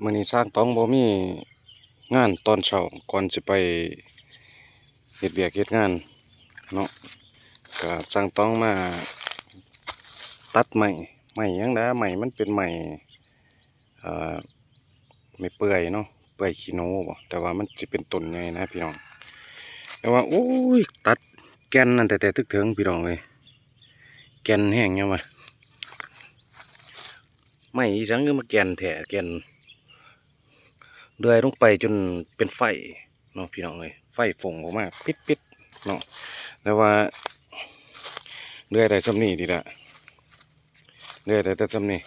มื้อนี้สร้างต้องบ่มีงานตอนเช้าก่อนสิไปเฮ็ดเวียกเฮ็ดงานเนาะก็สร้างต้องมาตัดไม้หยังนะไม้มันเป็นไม้อ่าไม้เปื่อยเนาะเปื่อยขี้หนูบ่แต่ว่ามันสิเป็นต้นใหญ่นะพี่น้องแต่ว่าโอ้ยตัดแก่นนั่นแต่ทึกถึงพี่น้องเอ้ยแก่นแห้งยังวะไม้อีจังคือมาแก่นแท้แก่นเลื่อยลงไปจนเป็นไฟเนาะพี่น้องเอ้ยไฟฟ่งออกมาปิดๆเนาะแต่ว่าเลื่อยได้ส่ำนี้ดีละเลื่อยได้แต่ส่ำนี้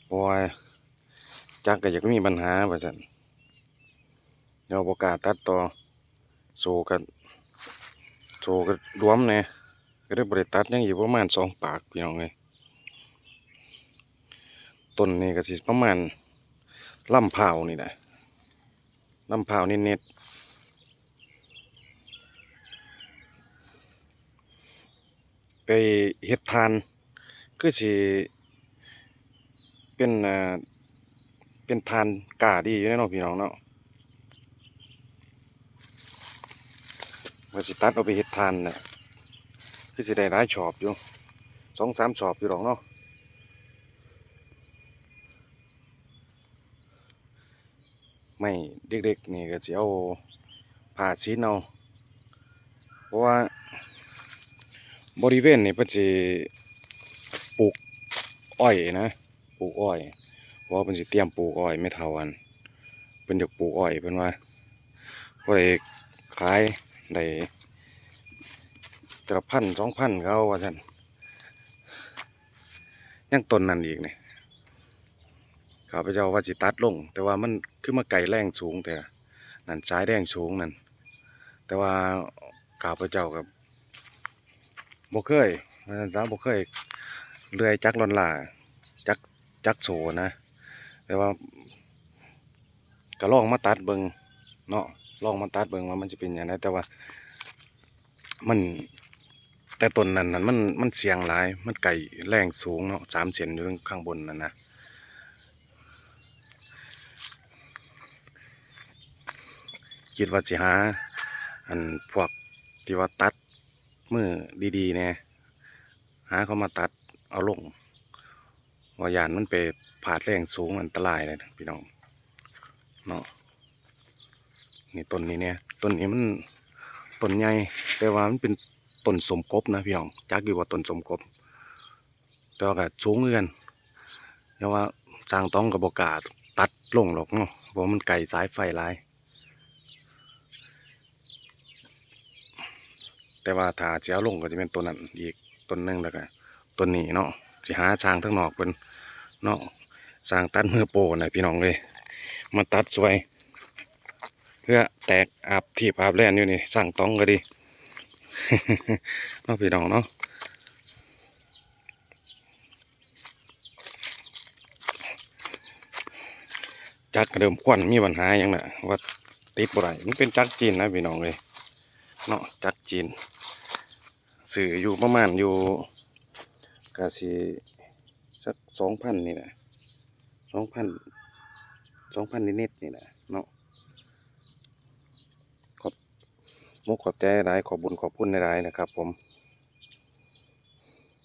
เพราะว่าจักก็อยากมีปัญหาว่าซั่นเดี๋ยวบ่กล้าตัดต่อโซ่ก็รวมแหน่ก็เลยบ่ได้ตัดยังอีกประมาณ2 ปากพี่น้องเอ้ยต้นนี้ก็สิประมาณลำพร้าวนี่แหละลำพร้าวนิดๆไปเฮ็ดทานคือสิเป็นเป็นทานกล้าดีอยู่เนาะพี่น้องเนาะว่าสิตัดเอาไปเฮ็ดทานน่ะคือสิได้หลายชอบอยู่2-3ชอบอยู่ดอกเนาะไม่เด็กๆนี่ก็สิเอาผ้าชิ้นเอาเพราะว่าบริเวณนี่เพิ่นสิปลูกอ้อยนะปลูกอ้อยเพราะว่าเพิ่นสิเตรียมปลูกอ้อยไม่เท่ากันเพิ่นอยากปลูกอ้อยเพิ่นว่าบ่ได้ขายได้แต่ละ1,000-2,000เขาว่าซั่นยังต้นนั้นอีกนี่ข้าพเจ้าว่าสิตัดลงแต่ว่ามันคือมาไกลแรงสูงแต่นั่นสายแรงสูงนั่นแต่ว่าข้าพเจ้าก็บ่เคยว่าซั่นซะบ่เคยเลื่อยจักรลอนล่าจักโสนะแต่ว่าก็ลองมาตัดเบิ่งเนาะลองมาตัดเบิ่งว่ามันจะเป็นจั่งใดแต่ว่ามันแต่ต้นนั้นน่ะมันเสี่ยงหลายมันไกลแรงสูงเนาะ3 เซนอยู่ข้างบนนั่นนะคิดว่าสิหาอันพวกที่ว่าตัดมือดีๆแหน่หาเขามาตัดเอาลงว่าย่านมันไปผาดแรงสูงอันตรายเลยนะพี่น้องเนาะนี่ต้นนี้เนี่ยต้นนี้มันต้นใหญ่แต่ว่ามันเป็นต้นสมกบนะพี่น้องจักอยู่ว่าต้นสมกบแต่ว่าก็สูงเหมือนกันแต่ว่าสร้างต้องกับบกล้าตัดลงหรอกเนาะเพราะมันไกลสายไฟหลายแต่ว่าถ้าจะเอาลงก็จะเป็นต้นนั้นอีกต้นหนึงแล้วก็ต้นนี้เนาะสิหาช้างทั้งนอกเป็นเนาะสร้างตัดมือโปรนะพี่น้องเลยมาตัดสวยเพื่อแตกอาบที่อาบแล่นอยู่นี่สร้างต้องก็ดี เนาะพี่น้องเนาะจักรเดิมควันมีปัญหาอย่างน่ะว่าติดบ่ได้มันเป็นจักรจีนนะพี่น้องเลยเนาะจักรจีนสื่ออยู่ประมาณอยู่กะสิสัก2,000นี่แหละ2,000นิดๆนี่แหละเนาะขอบขอบใจหลายขอบบุญขอบคุณหลายๆนะครับผม